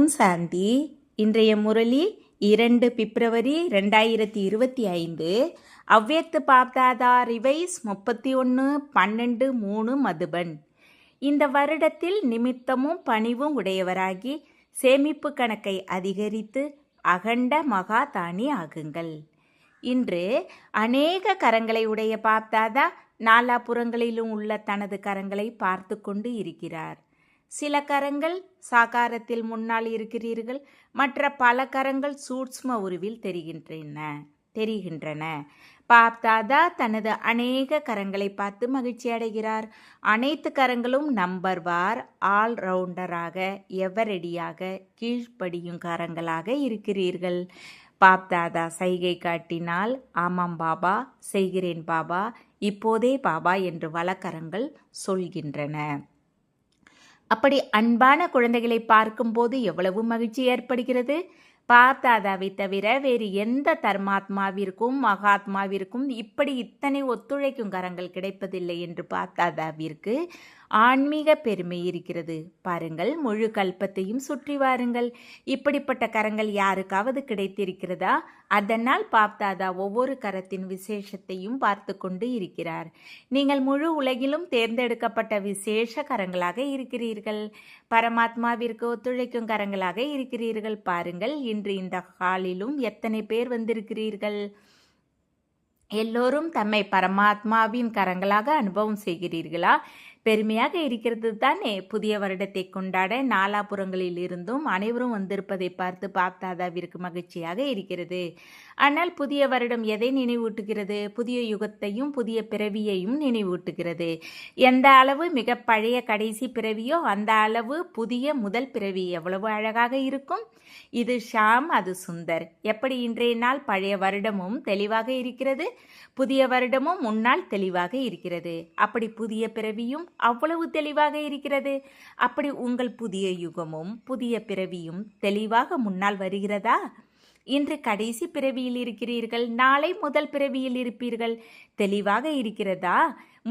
ஓம் சாந்தி. இன்றைய முரளி 2 பிப்ரவரி 2025. அவ்யக்த பாப்தாதா ரிவைஸ் 31/12/3 மதுபன். இந்த வருடத்தில் நிமித்தமும் பணிவும் உடையவராகி சேமிப்பு கணக்கை அதிகரித்து அகண்ட மகாதானி ஆகுங்கள். இன்று அநேக கரங்களை உடைய பாப்தாதா நாலாபுறங்களிலும் உள்ள தனது கரங்களை பார்த்து கொண்டு இருக்கிறார். சில கரங்கள் சாகாரத்தில் முன்னால் இருக்கிறீர்கள், மற்ற பல கரங்கள் சூட்ச்ம உருவில் தெரிகின்றன. பாப்தாதா தனது அநேக கரங்களை பார்த்து மகிழ்ச்சி அடைகிறார். அனைத்து கரங்களும் நம்பர்வார் ஆல்ரவுண்டராக எவரெடியாக கீழ்ப்படியும் கரங்களாக இருக்கிறீர்கள். பாப்தாதா சைகை காட்டினால் ஆமாம் பாபா, செய்கிறேன் பாபா, இப்போதே பாபா என்று வலக்கரங்கள் சொல்கின்றன. அப்படி அன்பான குழந்தைகளை பார்க்கும்போது எவ்வளவு மகிழ்ச்சி ஏற்படுகிறது. பாப்தாதாவை தவிர வேறு எந்த தர்மாத்மாவிற்கும் மகாத்மாவிற்கும் இப்படி இத்தனை ஒத்துழைக்கும் கரங்கள் கிடைப்பதில்லை என்று பாப்தாதாவிற்கு ஆன்மீக பெருமை இருக்கிறது. பாருங்கள், முழு கல்பத்தையும் சுற்றி வாருங்கள். இப்படிப்பட்ட கரங்கள் யாருக்காவது கிடைத்திருக்கிறதா? அதனால் பாப்தாதா ஒவ்வொரு கரத்தின் விசேஷத்தையும் பார்த்து கொண்டு இருக்கிறார். நீங்கள் முழு உலகிலும் தேர்ந்தெடுக்கப்பட்ட விசேஷ கரங்களாக இருக்கிறீர்கள். பரமாத்மாவிற்கு ஒத்துழைக்கும் கரங்களாக இருக்கிறீர்கள். பாருங்கள், இன்று இந்த ஹாலிலும் எத்தனை பேர் வந்திருக்கிறீர்கள். எல்லோரும் தம்மை பரமாத்மாவின் கரங்களாக அனுபவம் செய்கிறீர்களா? பெருமையாக இருக்கிறது தானே. புதிய வருடத்தை கொண்டாட நாலாபுறங்களில் இருந்தும் அனைவரும் வந்திருப்பதை பார்த்து பாப்தாதாவிற்கு மகிழ்ச்சியாக இருக்கிறது. ஆனால் புதிய வருடம் எதை நினைவூட்டுகிறது? புதிய யுகத்தையும் புதிய பிறவியையும் நினைவூட்டுகிறது. எந்த அளவு மிக பழைய கடைசி பிறவியோ அந்த அளவு புதிய முதல் பிறவி எவ்வளவு அழகாக இருக்கும். இது ஷாம், அது சுந்தர். எப்படி இன்றைய நாள் பழைய வருடமும் தெளிவாக இருக்கிறது, புதிய வருடமும் முன்னால் தெளிவாக இருக்கிறது. அப்படி புதிய பிறவியும் அவ்வளவு தெளிவாக இருக்கிறது. அப்படி உங்கள் புதிய யுகமும் புதிய பிறவியும் தெளிவாக முன்னால் வருகிறதா? இன்று கடைசி பிறவியில் இருக்கிறீர்கள், நாளை முதல் பிறவியில் இருப்பீர்கள். தெளிவாக இருக்கிறதா?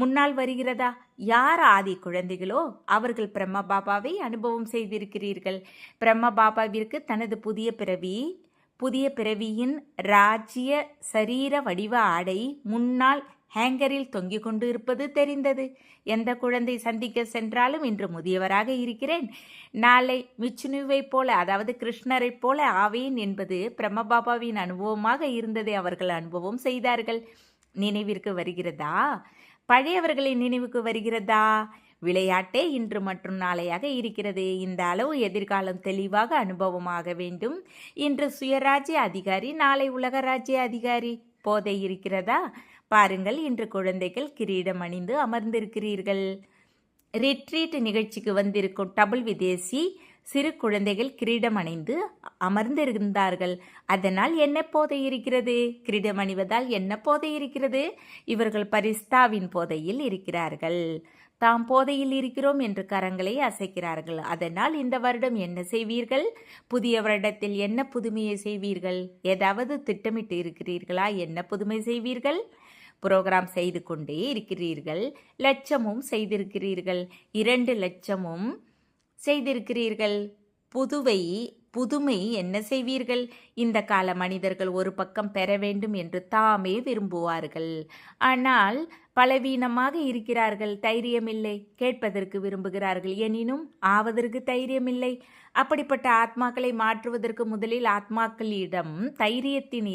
முன்னால் வருகிறதா? யார் ஆதி குழந்தைகளோ அவர்கள் பிரம்ம பாபாவை அனுபவம் செய்திருக்கிறீர்கள். பிரம்ம பாபாவிற்கு தனது புதிய பிறவியின் ராஜ்ய சரீர வடிவ ஆடை முன்னால் ஹேங்கரில் தொங்கிக் கொண்டு இருப்பது தெரிந்தது. எந்த குழந்தை சந்திக்க சென்றாலும் இன்று முதியவராக இருக்கிறேன், நாளை மிச்சுனுவை போல, அதாவது கிருஷ்ணரை போல ஆவேன் என்பது பிரம்மபாபாவின் அனுபவமாக இருந்ததை அவர்கள் அனுபவம் செய்தார்கள். நினைவிற்கு வருகிறதா? பழையவர்களின் நினைவுக்கு வருகிறதா? விளையாட்டே இன்று மற்றும் நாளையாக இருக்கிறது. இந்த அளவு எதிர்காலம் தெளிவாக அனுபவமாக வேண்டும். இன்று சுயராஜ்ய அதிகாரி, நாளை உலக ராஜ்ய அதிகாரி. போதை இருக்கிறதா? பாருங்கள், இன்று குழந்தைகள் கிரீடம் அணிந்து அமர்ந்திருக்கிறீர்கள். ரிட்ரீட் நிகழ்ச்சிக்கு வந்திருக்கும் டபுள் விதேசி சிறு குழந்தைகள் கிரீடம் அணிந்து அமர்ந்திருந்தார்கள். அதனால் என்ன போதை இருக்கிறது? கிரீடம் அணிவதால் என்ன போதை இருக்கிறது? இவர்கள் பரிஸ்தாவின் போதையில் இருக்கிறார்கள். தாம் போதையில் இருக்கிறோம் என்று கரங்களை அசைக்கிறார்கள். அதனால் இந்த வருடம் என்ன செய்வீர்கள்? புதிய வருடத்தில் என்ன புதுமையை செய்வீர்கள்? ஏதாவது திட்டமிட்டு இருக்கிறீர்களா? என்ன புதுமை செய்வீர்கள்? புரோகிராம் செய்து கொண்டே இருக்கிறீர்கள். லட்சமும் செய்திருக்கிறீர்கள், 2 லட்சமும் செய்திருக்கிறீர்கள். புதுமை என்ன செய்வீர்கள்? இந்த கால மனிதர்கள் ஒரு பக்கம் பெற வேண்டும் என்று தாமே விரும்புவார்கள். ஆனால் பலவீனமாக இருக்கிறார்கள், தைரியமில்லை. கேட்பதற்கு விரும்புகிறார்கள், எனினும் ஆவதற்கு தைரியமில்லை. அப்படிப்பட்ட ஆத்மாக்களை மாற்றுவதற்கு முதலில் ஆத்மாக்களிடம் தைரியத்தின்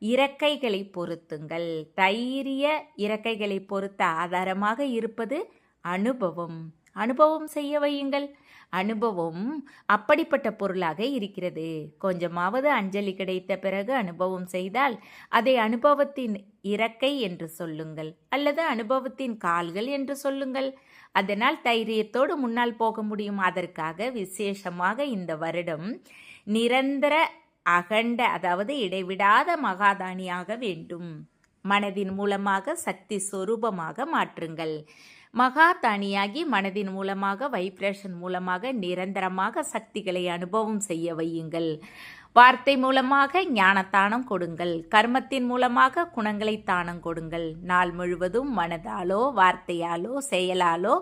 இறக்கைகளை பொருத்துங்கள். தைரிய இறக்கைகளை பொருத்த ஆதாரமாக இருப்பது அனுபவம் செய்ய வையுங்கள். அனுபவம் அப்படிப்பட்ட பொருளாக இருக்கிறது. கொஞ்சமாவது அஞ்சலி கிடைத்த பிறகு அனுபவம் செய்தால் அதை அனுபவத்தின் இறக்கை என்று சொல்லுங்கள், அல்லது அனுபவத்தின் கால்கள் என்று சொல்லுங்கள். அதனால் தைரியத்தோடு முன்னால் போக முடியும். அதற்காக விசேஷமாக இந்த வருடம் நிரந்தர அகண்ட, அதாவது இடைவிடாத மகாதானியாக வேண்டும். மனதின் மூலமாக சக்தி சொரூபமாக மாற்றுங்கள். மகாதானியாகி மனதின் மூலமாக, வைப்ரேஷன் மூலமாக நிரந்தரமாக சக்திகளை அனுபவம் செய்ய வையுங்கள். வார்த்தை மூலமாக ஞானத்தானம் கொடுங்கள். கர்மத்தின் மூலமாக குணங்களை தானம் கொடுங்கள். நாள் முழுவதும் மனதாலோ வார்த்தையாலோ செயலாலோ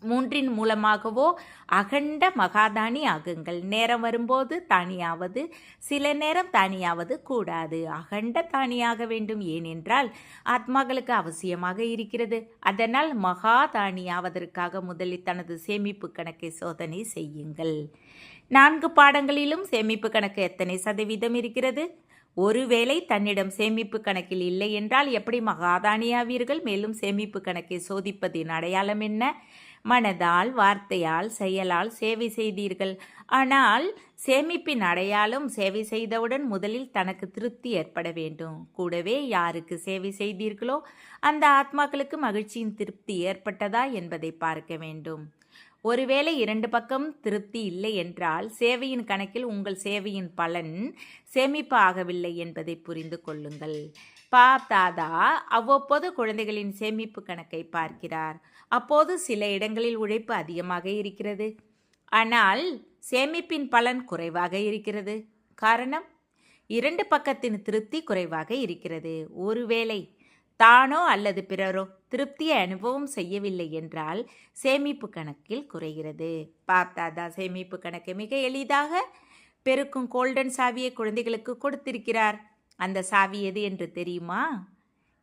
மூன்றின் மூலமாகவோ அகண்ட மகாதானி ஆகுங்கள். நேரம் வரும்போது தானியாவது, சில நேரம் தானியாவது கூடாது. அகண்ட தானியாக வேண்டும். ஏனென்றால் ஆத்மாக்களுக்கு அவசியமாக இருக்கிறது. அதனால் மகாதானியாவதற்காக முதலில் தனது சேமிப்பு கணக்கை சோதனை செய்யுங்கள். 4 பாடங்களிலும் சேமிப்பு கணக்கு எத்தனை சதவீதம் இருக்கிறது? ஒருவேளை தன்னிடம் சேமிப்பு கணக்கில் இல்லை என்றால் எப்படி மகாதானியாவீர்கள்? மேலும் சேமிப்பு கணக்கை சோதிப்பதின் அடையாளம் என்ன? மனதால், வார்த்தையால், செயலால் சேவை செய்தீர்கள். ஆனால் சேமிப்பின் அடையாளம் சேவை செய்தவுடன் முதலில் தனக்கு திருப்தி ஏற்பட வேண்டும். கூடவே யாருக்கு சேவை செய்தீர்களோ அந்த ஆத்மாக்களுக்கு மகிழ்ச்சியின் திருப்தி ஏற்பட்டதா என்பதை பார்க்க வேண்டும். ஒருவேளை 2 பக்கம் திருப்தி இல்லை என்றால் சேவையின் கணக்கில் உங்கள் சேவையின் பலன் சேமிப்பு ஆகவில்லை என்பதை புரிந்து கொள்ளுங்கள். தாதா அவ்வப்போது குழந்தைகளின் சேமிப்பு கணக்கை பார்க்கிறார். அப்போது சில இடங்களில் உழைப்பு அதிகமாக இருக்கிறது, ஆனால் சேமிப்பின் பலன் குறைவாக இருக்கிறது. காரணம், 2 பக்கத்தின் திருப்தி குறைவாக இருக்கிறது. ஒருவேளை தானோ அல்லது பிறரோ திருப்தியை அனுபவம் செய்யவில்லை என்றால் சேமிப்பு கணக்கில் குறைகிறது. தாதா சேமிப்பு கணக்கை மிக எளிதாக பெருக்கும் கோல்டன் சாவியை குழந்தைகளுக்கு கொடுத்திருக்கிறார். அந்த சாவி எது என்று தெரியுமா?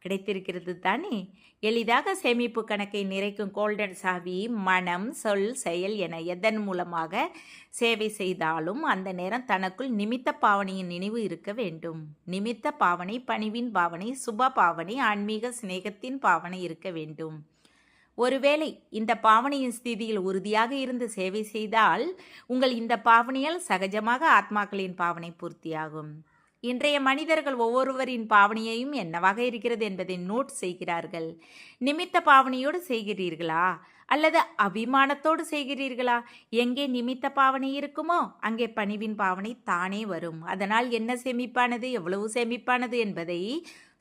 கிடைத்திருக்கிறது தானே. எளிதாக சேமிப்பு கணக்கை நிறைக்கும் கோல்டன் சாவி மனம், சொல், செயல் என எதன் மூலமாக சேவை செய்தாலும் அந்த நேரம் தனக்குள் நிமித்த பாவனையின் நினைவு இருக்க வேண்டும். நிமித்த பாவனை பணிவின் பாவனை, சுப பாவனை, ஆன்மீக சிநேகத்தின் பாவனை இருக்க வேண்டும். ஒருவேளை இந்த பாவனையின் ஸ்திதியில் உறுதியாக இருந்து சேவை செய்தால் உங்கள் இந்த பாவனையால் சகஜமாக ஆத்மாக்களின் பாவனை பூர்த்தியாகும். இன்றைய மனிதர்கள் ஒவ்வொருவரின் பாவனையையும் என்னவாக இருக்கிறது என்பதை நோட் செய்கிறார்கள். நிமித்த பாவனையோடு செய்கிறீர்களா அல்லது அபிமானத்தோடு செய்கிறீர்களா? எங்கே நிமித்த பாவனை இருக்குமோ அங்கே பணிவின் பாவனை தானே வரும். அதனால் என்ன சேமிப்பானது, எவ்வளவு சேமிப்பானது என்பதை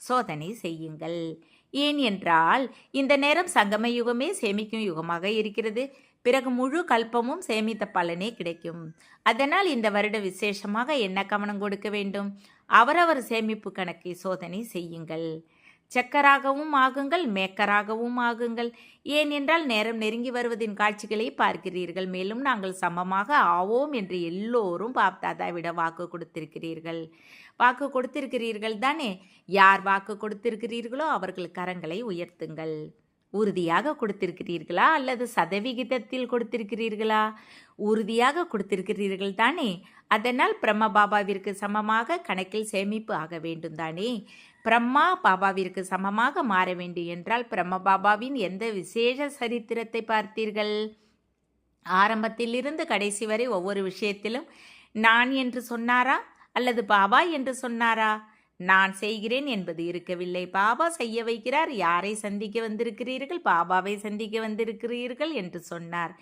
சோதனை செய்யுங்கள். ஏன் என்றால் இந்த நேரம் சங்கம யுகமே சேமிக்கும் யுகமாக இருக்கிறது. பிறகு முழு கல்பமும் சேமித்த பலனே கிடைக்கும். அதனால் இந்த வருட விசேஷமாக என்ன கவனம் கொடுக்க வேண்டும்? அவரவர் சேமிப்பு கணக்கை சோதனை செய்யுங்கள். செக்கராகவும் ஆகுங்கள், மேக்கராகவும் ஆகுங்கள். ஏன் என்றால் நேரம் நெருங்கி வருவதின் காட்சிகளை பார்க்கிறீர்கள். மேலும் நாங்கள் சமமாக ஆவோம் என்று எல்லோரும் தாதாவிட வாக்கு கொடுத்திருக்கிறீர்கள் தானே. யார் வாக்கு கொடுத்திருக்கிறீர்களோ அவர்கள் கரங்களை உயர்த்துங்கள். உறுதியாக கொடுத்திருக்கிறீர்களா அல்லது சதவிகிதத்தில் கொடுத்திருக்கிறீர்களா? உறுதியாக கொடுத்திருக்கிறீர்கள் தானே. அதனால் பிரம்ம பாபாவிற்கு சமமாக கணக்கில் சேமிப்பு ஆக வேண்டும் தானே. பிரம்மா பாபாவிற்கு சமமாக மாற வேண்டும் என்றால் பிரம்ம பாபாவின் எந்த விசேஷ சரித்திரத்தை பார்த்தீர்கள்? ஆரம்பத்திலிருந்து கடைசி வரை ஒவ்வொரு விஷயத்திலும் நான் என்று சொன்னாரா அல்லது பாபா என்று சொன்னாரா? நான் செய்கிறேன் என்பது இருக்கவில்லை. பாபா செய்ய வைக்கிறார். யாரை சந்திக்க வந்திருக்கிறீர்கள்? பாபாவை சந்திக்க வந்திருக்கிறீர்கள் என்று சொன்னார்.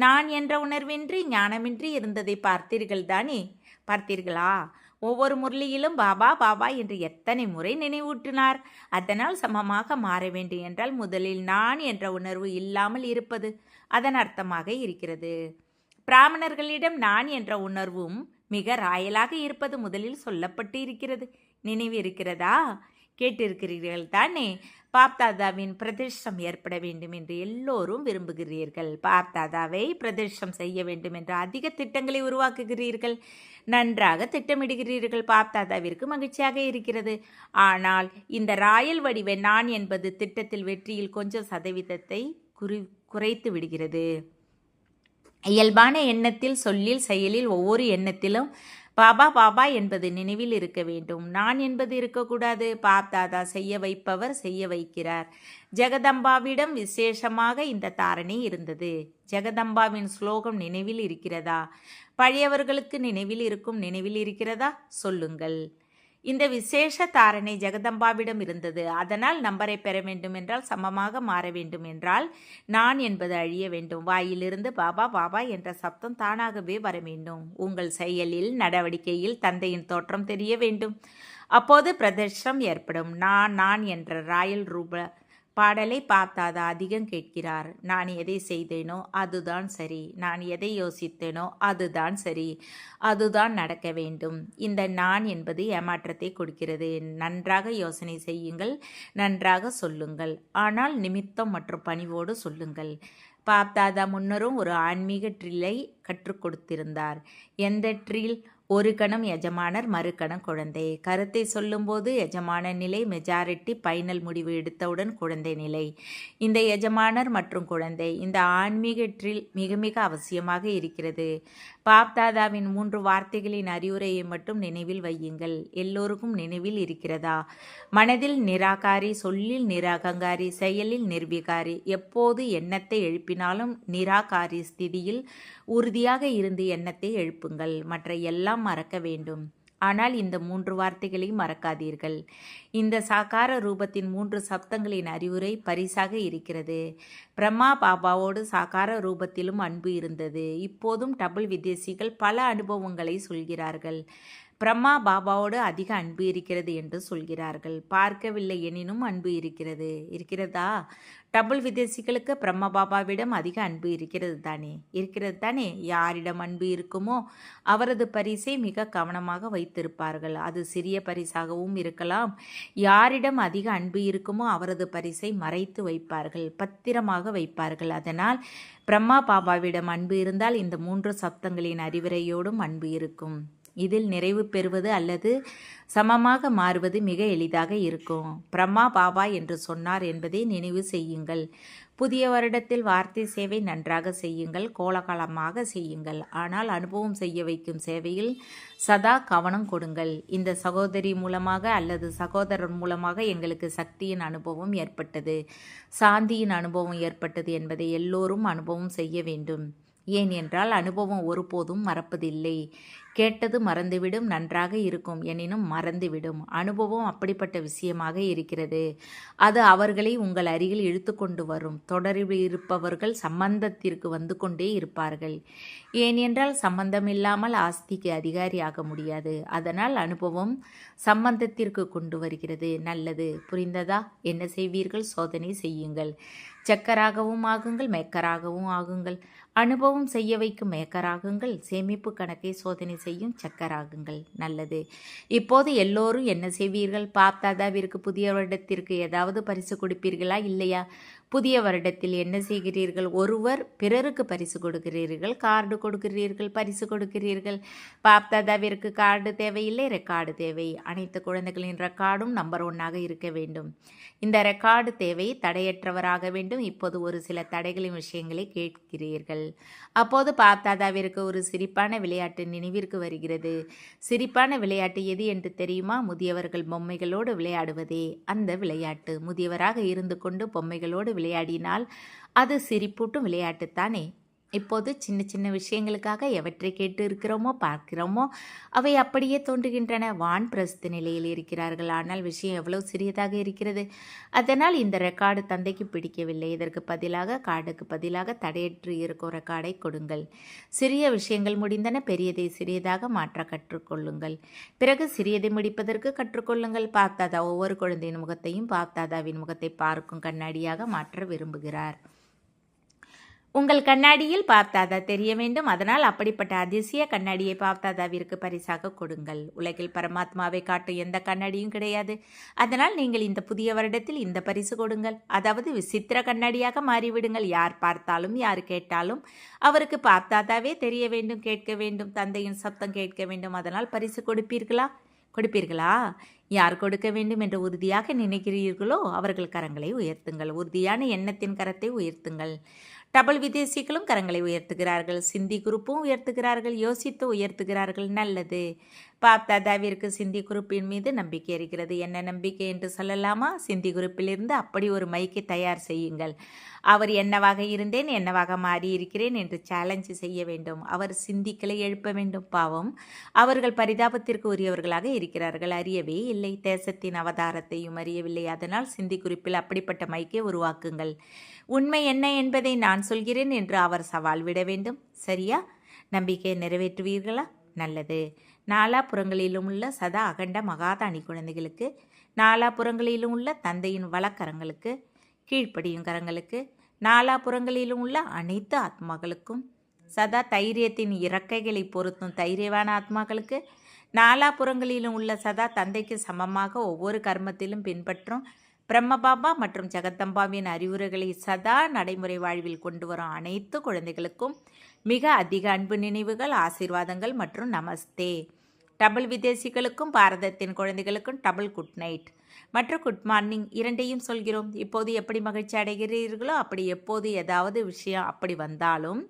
நான் என்ற உணர்வின்றி ஞானமின்றி இருந்ததை பார்த்தீர்களா? ஒவ்வொரு முரளியிலும் பாபா பாபா என்று எத்தனை முறை நினைவூட்டினார். அதனால் சமமாக மாற வேண்டும் என்றால் முதலில் நான் என்ற உணர்வு இல்லாமல் இருப்பது அதன் அர்த்தமாக இருக்கிறது. பிராமணர்களிடம் நான் என்ற உணர்வும் மிக ராயலாக இருப்பது முதலில் சொல்லப்பட்டு இருக்கிறது. நினைவு இருக்கிறதா? கேட்டிருக்கிறீர்கள் தானே. தாதாவின் பிரதிஷ்டம் ஏற்பட வேண்டும் என்று எல்லோரும் விரும்புகிறீர்கள். தாதாவை பிரதிஷ்டம் செய்ய வேண்டும் என்று அதிக திட்டங்களை உருவாக்குகிறீர்கள். நன்றாக திட்டமிடுகிறீர்கள். தாதாவிற்கு மகிழ்ச்சியாக இருக்கிறது. ஆனால் இந்த ராயல் வடிவ நான் என்பது திட்டத்தில் வெற்றியில் கொஞ்சம் சதவீதத்தை குறைத்து விடுகிறது. இயல்பான எண்ணத்தில், சொல்லில், செயலில் ஒவ்வொரு எண்ணத்திலும் பாபா பாபா என்பது நினைவில் இருக்க வேண்டும். நான் என்பது இருக்கக்கூடாது. தாதா செய்ய வைப்பவர், செய்ய வைக்கிறார். ஜெகதம்பாவிடம் விசேஷமாக இந்த தாரணை இருந்தது. ஜெகதம்பாவின் ஸ்லோகம் நினைவில் இருக்கிறதா? பழையவர்களுக்கு நினைவில் இருக்கிறதா? சொல்லுங்கள். இந்த விசேஷ தாரணை ஜெகதம்பாவிடம் இருந்தது. அதனால் நம்பரை பெற வேண்டும் என்றால், சமமாக மாற வேண்டும் என்றால் நான் என்பது அழிய வேண்டும். வாயிலிருந்து பாபா பாபா என்ற சப்தம் தானாகவே வர வேண்டும். உங்கள் செயலில், நடவடிக்கையில் தந்தையின் தோற்றம் தெரிய வேண்டும். அப்போது பிரதர்ஷனம் ஏற்படும். நான் என்ற ராயல் ரூப பாடலை தாதா அதிகம் கேட்கிறார். நான் எதை செய்தேனோ அதுதான் சரி. நான் எதை யோசித்தேனோ அதுதான் சரி. அதுதான் நடக்க வேண்டும். இந்த நான் என்பது ஏமாற்றத்தை கொடுக்கிறது. நன்றாக யோசனை செய்யுங்கள், நன்றாக சொல்லுங்கள். ஆனால் நிமித்தம் மற்றும் பணிவோடு சொல்லுங்கள். பாப்தாதா முன்னரும் ஒரு ஆன்மீக ட்ரில்லை கற்றுக் கொடுத்திருந்தார். எந்த ட்ரில்? ஒரு கணம் எஜமானர், மறுகணம் குழந்தை. கருத்தை சொல்லும்போது எஜமான நிலை மெஜாரிட்டி, ஃபைனல் முடிவு எடுத்தவுடன் குழந்தை நிலை. இந்த எஜமானர் மற்றும் குழந்தை, இந்த ஆன்மீக ட்ரில் மிக மிக அவசியமாக இருக்கிறது. பாப்தாதாவின் 3 வார்த்தைகளின் அறிவுரையை மட்டும் நினைவில் வையுங்கள். எல்லோருக்கும் நினைவில் இருக்கிறதா? மனதில் நிராகாரி, சொல்லில் நிராகங்காரி, செயலில் நிர்விகாரி. எப்போது எண்ணத்தை எழுப்பினாலும் நிராகாரி ஸ்திதியில் உறுதியாக இருந்து எண்ணத்தை எழுப்புங்கள். மற்ற எல்லாம் மறக்க வேண்டும். ஆனால் இந்த 3 வார்த்தைகளையும் மறக்காதீர்கள். இந்த சாகார ரூபத்தின் 3 சப்தங்களின் அறிவுரை பரிசாக இருக்கிறது. பிரம்மா பாபாவோடு சாகார ரூபத்திலும் அன்பு இருந்தது. இப்போதும் டபுள் விதேசிகள் பல அனுபவங்களை சொல்கிறார்கள். பிரம்மா பாபாவோடு அதிக அன்பு இருக்கிறது என்று சொல்கிறார்கள். பார்க்கவில்லை எனினும் அன்பு இருக்கிறதா? டபுள் விதேசிகளுக்கு பிரம்மா பாபாவிடம் அதிக அன்பு இருக்கிறது தானே? யாரிடம் அன்பு இருக்குமோ அவரது பரிசை மிக கவனமாக வைத்திருப்பார்கள். அது சிறிய பரிசாகவும் இருக்கலாம். யாரிடம் அதிக அன்பு இருக்குமோ அவரது பரிசை மறைத்து வைப்பார்கள், பத்திரமாக வைப்பார்கள். அதனால் பிரம்மா பாபாவிடம் அன்பு இருந்தால் இந்த 3 சப்தங்களின் அறிவுரையோடும் அன்பு இருக்கும். இதில் நிறைவு பெறுவது அல்லது சமமாக மாறுவது மிக எளிதாக இருக்கும். பிரம்மா பாபா என்று சொன்னார் என்பதை நினைவு செய்யுங்கள். புதிய வருடத்தில் வார்த்தை சேவை நன்றாக செய்யுங்கள், கோலாகலமாக செய்யுங்கள். ஆனால் அனுபவம் செய்ய வைக்கும் சேவையில் சதா கவனம் கொடுங்கள். இந்த சகோதரி மூலமாக அல்லது சகோதரர் மூலமாக எங்களுக்கு சக்தியின் அனுபவம் ஏற்பட்டது, சாந்தியின் அனுபவம் ஏற்பட்டது என்பதை எல்லோரும் அனுபவம் செய்ய வேண்டும். ஏன் என்றால் அனுபவம் ஒருபோதும் மறப்பதில்லை. கேட்டது மறந்துவிடும், நன்றாக இருக்கும் எனினும் மறந்துவிடும். அனுபவம் அப்படிப்பட்ட விஷயமாக இருக்கிறது. அது அவர்களை உங்கள் அருகில் இழுத்து கொண்டு வரும். தொடர்பில் இருப்பவர்கள் சம்பந்தத்திற்கு வந்து கொண்டே இருப்பார்கள். ஏனென்றால் சம்பந்தமில்லாமல் ஆஸ்திக்கு அதிகாரியாக முடியாது. அதனால் அனுபவம் சம்பந்தத்திற்கு கொண்டு வருகிறது. நல்லது, புரிந்ததா? என்ன செய்வீர்கள்? சோதனை செய்யுங்கள். செக்கராகவும் ஆகுங்கள், மேக்கராகவும் ஆகுங்கள். அனுபவம் செய்ய வைக்கும் மேக்கராகுங்கள். சேமிப்பு கணக்கை சோதனை செய்யும் செக்கராகுங்கள். நல்லது. இப்போது எல்லோரும் என்ன செய்வீர்கள்? பாப்தாதாவிற்கு புதிய வருடத்திற்கு ஏதாவது பரிசு கொடுப்பீர்களா இல்லையா? புதிய வருடத்தில் என்ன செய்கிறீர்கள்? ஒருவர் பிறருக்கு பரிசு கொடுக்கிறீர்கள், கார்டு கொடுக்கிறீர்கள், பரிசு கொடுக்கிறீர்கள். பாப்தாதாவிற்கு கார்டு தேவையில்லை, ரெக்கார்டு தேவை. அனைத்து குழந்தைகளின் ரெக்கார்டும் நம்பர் 1ஆக இருக்க வேண்டும். இந்த ரெக்கார்டு தேவை. தடையற்றவராக வேண்டும். இப்போது ஒரு சில தடைகளின் விஷயங்களை கேட்கிறீர்கள். அப்போது பாப்தாதாவிற்கு ஒரு சிரிப்பான விளையாட்டு நினைவிற்கு வருகிறது. சிரிப்பான விளையாட்டு எது என்று தெரியுமா? முதியவர்கள் பொம்மைகளோடு விளையாடுவதே அந்த விளையாட்டு. முதியவராக இருந்து கொண்டு பொம்மைகளோடு விளையாடினால் அது சிரிப்பூட்டும் விளையாட்டுத்தானே. இப்போது சின்ன சின்ன விஷயங்களுக்காக எவற்றை கேட்டு இருக்கிறோமோ பார்க்கிறோமோ அவை அப்படியே தோன்றுகின்றன. வான்பிரஸ்து நிலையில் இருக்கிறார்கள். ஆனால் விஷயம் எவ்வளவு சிறியதாக இருக்கிறது. அதனால் இந்த ரெக்கார்டு தந்தைக்கு பிடிக்கவில்லை. இதற்கு பதிலாக கார்டுக்கு பதிலாக தடையற்று இருக்கும் ரெக்கார்டை கொடுங்கள். சிறிய விஷயங்கள் முடிந்தன. பெரியதை சிறியதாக மாற்ற கற்றுக்கொள்ளுங்கள். பிறகு சிறியதை முடிப்பதற்கு கற்றுக்கொள்ளுங்கள். பாப்தாதா ஒவ்வொரு குழந்தையின் முகத்தையும் பாப்தாதாவின் முகத்தை பார்க்கும் கண்ணாடியாக மாற்ற விரும்புகிறார். உங்கள் கண்ணாடியில் பாப்தாதா தெரிய வேண்டும். அதனால் அப்படிப்பட்ட அதிசய கண்ணாடியை பாப்தாதாவிற்கு பரிசாக கொடுங்கள். உலகில் பரமாத்மாவை காட்டும் எந்த கண்ணாடியும் கிடையாது. அதனால் நீங்கள் இந்த புதிய வருடத்தில் இந்த பரிசு கொடுங்கள். அதாவது விசித்திர கண்ணாடியாக மாறிவிடுங்கள். யார் பார்த்தாலும் யார் கேட்டாலும் அவருக்கு பாப்தாதாவே தெரிய வேண்டும், கேட்க வேண்டும், தந்தையின் சத்தம் கேட்க வேண்டும். அதனால் பரிசு கொடுப்பீர்களா? யார் கொடுக்க வேண்டும் என்று உறுதியாக நினைக்கிறீர்களோ அவர்கள் கரங்களை உயர்த்துங்கள். உறுதியான எண்ணத்தின் கரத்தை உயர்த்துங்கள். டபுள் விதேசிகளும் கரங்களை உயர்த்துகிறார்கள். சிந்தி குரூப்பும் உயர்த்துகிறார்கள். யோசித்து உயர்த்துகிறார்கள். நல்லது. பாப்தாதாவிற்கு சிந்தி குரூப்பின் மீது நம்பிக்கை இருக்கிறது. என்ன நம்பிக்கை என்று சொல்லலாமா? சிந்தி குரூப்பிலிருந்து அப்படி ஒரு மைக்கை தயார் செய்யுங்கள். அவர் என்னவாக இருந்தேன், என்னவாக மாறி இருக்கிறேன் என்று சேலஞ்சு செய்ய வேண்டும். அவர் சிந்திக்களை எழுப்ப வேண்டும். பாவம், அவர்கள் பரிதாபத்திற்கு உரியவர்களாக இருக்கிறார்கள். அறியவே இல்லை. தேசத்தின் அவதாரத்தையும் அறியவில்லை. அதனால் சிந்தி குறிப்பில் அப்படிப்பட்ட மைக்கை உருவாக்குங்கள். உண்மை என்ன என்பதை நான் சொல்கிறேன் என்று அவர் சவால் விட வேண்டும். சரியா? நம்பிக்கையை நிறைவேற்றுவீர்களா? நல்லது. நாலாபுறங்களிலும் உள்ள சதா அகண்ட மகாதானி குழந்தைகளுக்கு, நாலாபுறங்களிலும் உள்ள தந்தையின் வலக்கரங்களுக்கு, கீழ்ப்படியும் கரங்களுக்கு, நாலாபுறங்களிலும் உள்ள அனைத்து ஆத்மாக்களுக்கும், சதா தைரியத்தின் இறக்கைகளை பொருத்தும் தைரியவான ஆத்மாக்களுக்கு, நாலாபுறங்களிலும் உள்ள சதா தந்தைக்கு சமமாக ஒவ்வொரு கர்மத்திலும் பின்பற்றும் பிரம்மபாபா மற்றும் ஜெகதம்பாவின் அறிவுரைகளை சதா நடைமுறை வாழ்வில் கொண்டு வரும் அனைத்து குழந்தைகளுக்கும் மிக அதிக அன்பு நினைவுகள், ஆசீர்வாதங்கள் மற்றும் நமஸ்தே. டபுள் விதேசிகளுக்கும் பாரதத்தின் குழந்தைகளுக்கும் டபுள் குட் நைட் மற்றும் குட் மார்னிங் இரண்டையும் சொல்கிறோம். இப்போது எப்படி மகிழ்ச்சி அடைகிறீர்களோ அப்படி எப்போது ஏதாவது விஷயம் அப்படி வந்தாலும்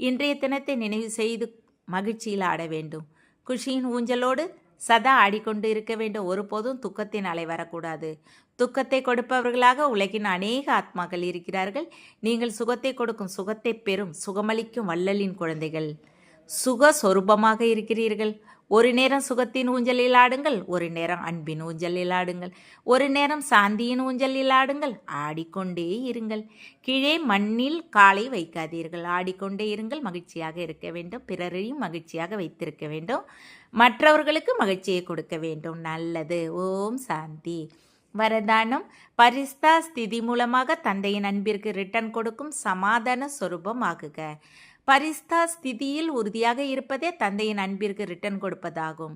இன்றைய தினத்தை நினைவு செய்து மகிழ்ச்சியில் ஆட வேண்டும். குஷியின் ஊஞ்சலோடு சதா ஆடிக்கொண்டு இருக்க வேண்டும். ஒருபோதும் துக்கத்தின் அலை வரக்கூடாது. துக்கத்தை கொடுப்பவர்களாக உலகின் அநேக ஆத்மாக்கள் இருக்கிறார்கள். நீங்கள் சுகத்தை கொடுக்கும், சுகத்தை பெறும், சுகமளிக்கும் வள்ளலின் குழந்தைகள். சுக சொரூபமாக இருக்கிறீர்கள். ஒரு நேரம் சுகத்தின் ஊஞ்சலில் ஆடுங்கள், ஒரு நேரம் அன்பின் ஊஞ்சலில் ஆடுங்கள், ஒரு நேரம் சாந்தியின் ஊஞ்சலில் ஆடுங்கள். ஆடிக்கொண்டே இருங்கள். கீழே மண்ணில் காலை வைக்காதீர்கள். ஆடிக்கொண்டே இருங்கள். மகிழ்ச்சியாக இருக்க வேண்டும். பிறரையும் மகிழ்ச்சியாக வைத்திருக்க வேண்டும். மற்றவர்களுக்கு மகிழ்ச்சியை கொடுக்க வேண்டும். நல்லது. ஓம் சாந்தி. வரதானம்: பரிஸ்தா ஸ்திதி மூலமாக தந்தையின் அன்பிற்கு ரிட்டர்ன் கொடுக்கும் சமாதான சொரூபம் ஆகுக. பரிஸ்தா ஸ்திதியில் உறுதியாக இருப்பதே தந்தையின் அன்பிற்கு ரிட்டர்ன் கொடுப்பதாகும்.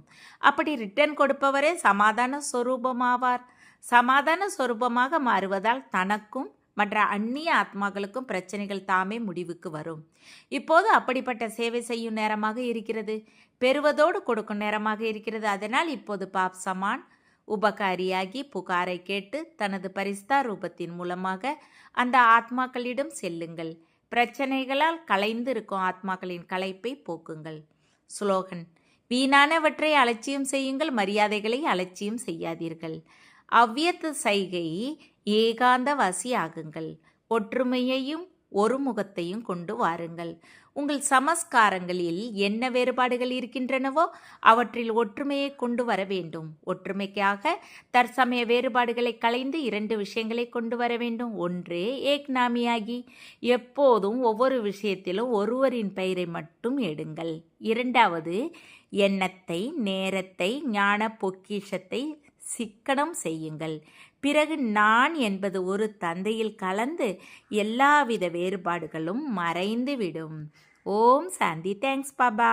அப்படி ரிட்டர்ன் கொடுப்பவரே சமாதான சொரூபமாவார். சமாதான சொரூபமாக மாறுவதால் தனக்கும் மற்ற அந்நிய ஆத்மாக்களுக்கும் பிரச்சனைகள் தாமே முடிவுக்கு வரும். இப்போது அப்படிப்பட்ட சேவை செய்யும் நேரமாக இருக்கிறது. பெறுவதோடு கொடுக்கும் நேரமாக இருக்கிறது. அதனால் இப்போது பாப் சமான் உபகாரியாகி புகாரை கேட்டு தனது பரிஸ்தா ரூபத்தின் மூலமாக அந்த ஆத்மாக்களிடம் செல்லுங்கள். பிரச்சனைகளால் கலைந்து இருக்கும் ஆத்மாக்களின் களைப்பை போக்குங்கள். ஸ்லோகன்: வீணானவற்றை அலட்சியம் செய்யுங்கள், மரியாதைகளை அலட்சியம் செய்யாதீர்கள். அவ்வியத்து சைகை ஏகாந்தவாசி ஆகுங்கள். ஒற்றுமையையும் ஒருமுகத்தையும் கொண்டு வாருங்கள். உங்கள் சமஸ்காரங்களில் என்ன வேறுபாடுகள் இருக்கின்றனவோ அவற்றில் ஒற்றுமையை கொண்டு வர வேண்டும். ஒற்றுமைக்காக தற்சமய வேறுபாடுகளை களைந்து 2 விஷயங்களை கொண்டு வர வேண்டும். ஒன்று, ஏக்நாமியாகி எப்போதும் ஒவ்வொரு விஷயத்திலும் ஒருவரின் பெயரை மட்டும் எடுங்கள். 2வது, எண்ணத்தை, நேரத்தை, ஞான பொக்கிஷத்தை சிக்கனம் செய்யுங்கள். பிறகு நான் என்பது ஒரு தந்தையில் கலந்து எல்லாவித வேறுபாடுகளும் மறைந்துவிடும். ஓம் சாந்தி. தேங்க்ஸ் பாபா.